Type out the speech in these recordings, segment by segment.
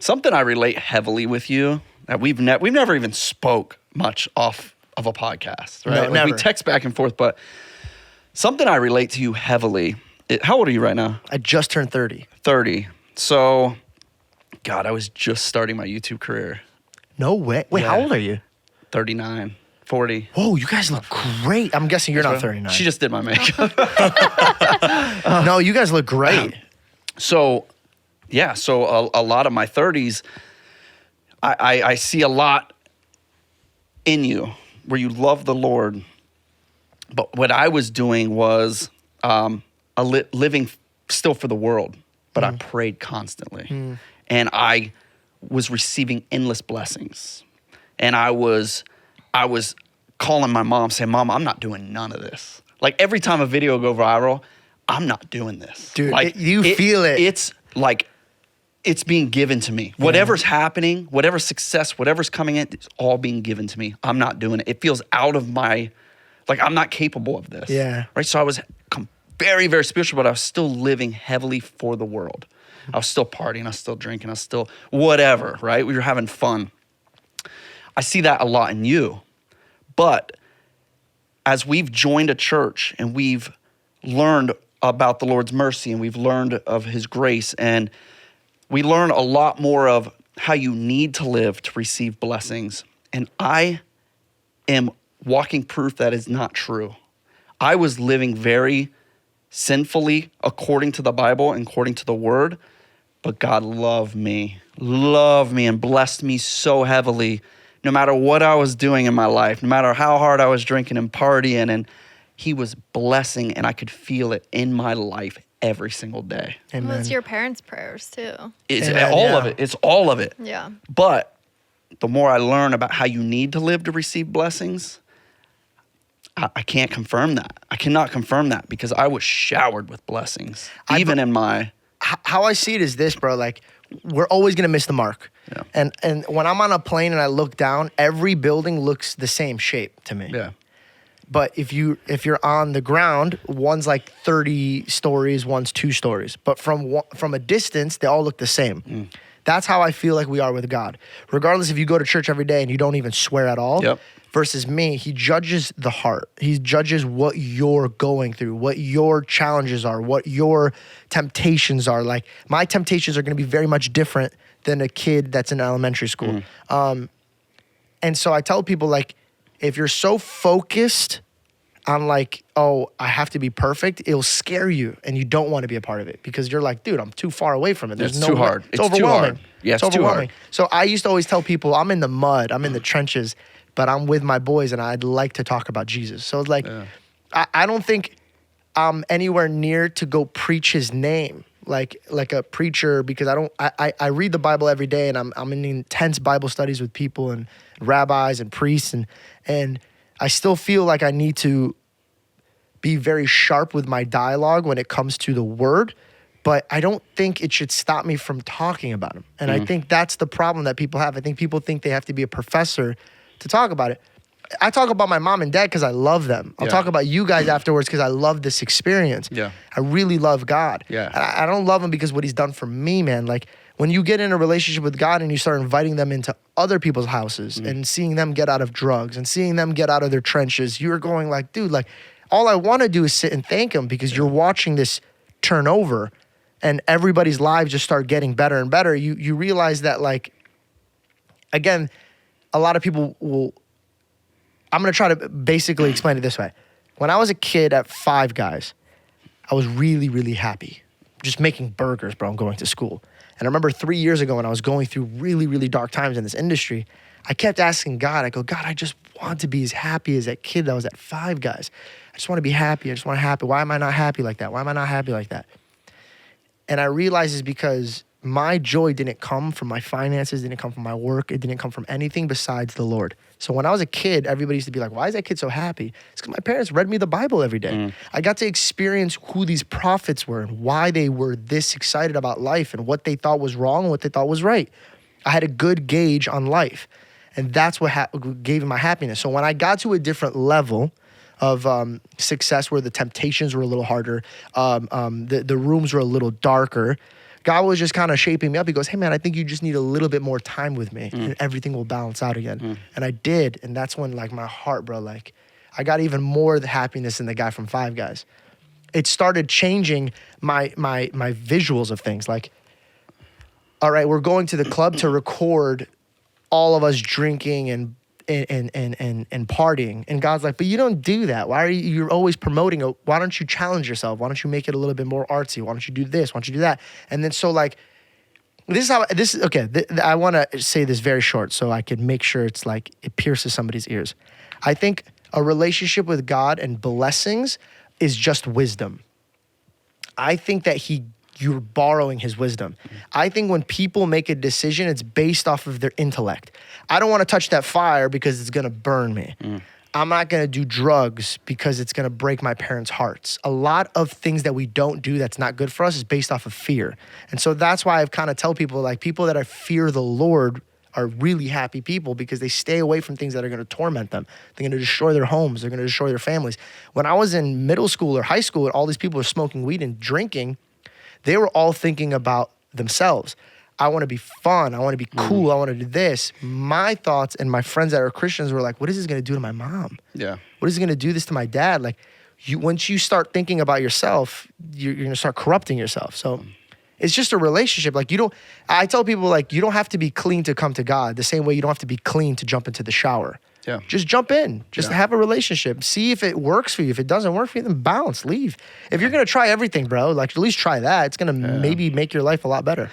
something I relate heavily with you that we've never even spoke much off of a podcast, right? No, never. We text back and forth, but something I relate to you heavily. How old are you right now? I just turned 30. 30. So, God, I was just starting my YouTube career. No way. Wait, Yeah. how old are you? 39, 40. Whoa, you guys look great. I'm guessing you're not 39. She just did my makeup. No, you guys look great. So, yeah, so a lot of my 30s, I see a lot in you where you love the Lord. But what I was doing was living still for the world, but I prayed constantly. And I was receiving endless blessings. And I was calling my mom saying, Mom, I'm not doing none of this. Like every time a video go viral, I'm not doing this. Dude, like, you feel it. It's like, it's being given to me. Whatever's happening, whatever success, whatever's coming in, it's all being given to me. I'm not doing it. It feels out of my, like I'm not capable of this. Yeah. Right? So I was very, very spiritual, but I was still living heavily for the world. I was still partying, I was still drinking, I was still whatever, right? We were having fun. I see that a lot in you. But as we've joined a church and we've learned about the Lord's mercy and we've learned of his grace and we learn a lot more of how you need to live to receive blessings. And I am walking proof that is not true. I was living very sinfully according to the Bible and according to the word, but God loved me and blessed me so heavily no matter what I was doing in my life, no matter how hard I was drinking and partying, and he was blessing and I could feel it in my life every single day. Amen. Well, it's your parents' prayers too. It's Amen, all yeah. of it. It's all of it. Yeah. But the more I learn about how you need to live to receive blessings, I can't confirm that. I cannot confirm that because I was showered with blessings, even in my... How I see it is this, bro. Like, we're always going to miss the mark. Yeah. And when I'm on a plane and I look down, every building looks the same shape to me. Yeah. But if you're on the ground, one's like 30 stories, one's 2 stories. But from a distance, they all look the same. That's how I feel like we are with God. Regardless if you go to church every day and you don't even swear at all, Yep. versus me, he judges the heart. He judges what you're going through, what your challenges are, what your temptations are. Like, my temptations are going to be very much different than a kid that's in elementary school. And so I tell people, like, if you're so focused on like, oh, I have to be perfect, it'll scare you and you don't want to be a part of it because you're like, dude, I'm too far away from it. There's It's too hard. It's It's too overwhelming. hard. Yeah, it's it's too overwhelming. hard. So I used to always tell people, I'm in the mud, I'm in the trenches, but I'm with my boys and I'd like to talk about Jesus. So it's like, I don't think I'm anywhere near to go preach his name like a preacher because I read the Bible every day and I'm in intense Bible studies with people and rabbis and priests and I still feel like I need to be very sharp with my dialogue when it comes to the word, but I don't think it should stop me from talking about him. And I think that's the problem that people have. I think people think they have to be a professor to talk about it. I talk about my mom and dad because I love them. I'll talk about you guys afterwards because I love this experience. Yeah. I really love God. Yeah. I don't love him because what he's done for me, man. Like, when you get in a relationship with God and you start inviting them into other people's houses and seeing them get out of drugs and seeing them get out of their trenches, you're going like, dude, like, all I want to do is sit and thank him because you're watching this turn over and everybody's lives just start getting better and better. You realize that, like, again, a lot of people will, I'm going to try to basically explain it this way. When I was a kid at Five Guys, I was really, really happy. Just making burgers, bro, and going to school. And I remember 3 years ago when I was going through really, really dark times in this industry, I kept asking God, I go, God, I just want to be as happy as that kid that was at Five Guys. I just want to be happy. I just want to be happy. Why am I not happy like that? Why am I not happy like that? And I realized it's because my joy didn't come from my finances, didn't come from my work. It didn't come from anything besides the Lord. So when I was a kid, everybody used to be like, why is that kid so happy? It's because my parents read me the Bible every day. I got to experience who these prophets were and why they were this excited about life and what they thought was wrong and what they thought was right. I had a good gauge on life. And that's what gave me my happiness. So when I got to a different level of success where the temptations were a little harder, the rooms were a little darker, God was just kind of shaping me up. He goes, hey man, I think you just need a little bit more time with me and everything will balance out again. And I did. And that's when like my heart, bro, like I got even more the happiness than the guy from Five Guys. It started changing my visuals of things. Like, all right, we're going to the club to record all of us drinking and partying. And God's like, but you don't do that. Why are you're always promoting it? Why don't you challenge yourself? Why don't you make it a little bit more artsy? Why don't you do this? Why don't you do that? And then so like, I want to say this very short so I can make sure it's like, it pierces somebody's ears. I think a relationship with God and blessings is just wisdom. I think that you're borrowing his wisdom. I think when people make a decision, it's based off of their intellect. I don't want to touch that fire because it's going to burn me. I'm not going to do drugs because it's going to break my parents' hearts. A lot of things that we don't do that's not good for us is based off of fear. And so that's why I kind of tell people, like, people that fear the Lord are really happy people because they stay away from things that are going to torment them. They're going to destroy their homes. They're going to destroy their families. When I was in middle school or high school and all these people were smoking weed and drinking, they were all thinking about themselves. I want to be fun. I want to be cool. I want to do this. My thoughts and my friends that are Christians were like, what is this going to do to my mom? Yeah. What is it going to do this to my dad? Like, once you start thinking about yourself, you're going to start corrupting yourself. So it's just a relationship. Like I tell people, like, you don't have to be clean to come to God the same way you don't have to be clean to jump into the shower. Yeah. Just jump in. Just have a relationship. See if it works for you. If it doesn't work for you, then bounce, leave. If you're going to try everything, bro, like at least try that. It's going to maybe make your life a lot better.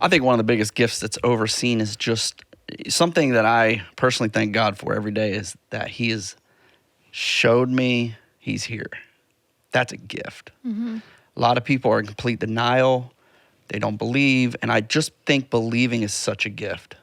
I think one of the biggest gifts that's overseen is just something that I personally thank God for every day is that he has showed me he's here. That's a gift. A lot of people are in complete denial. They don't believe. And I just think believing is such a gift.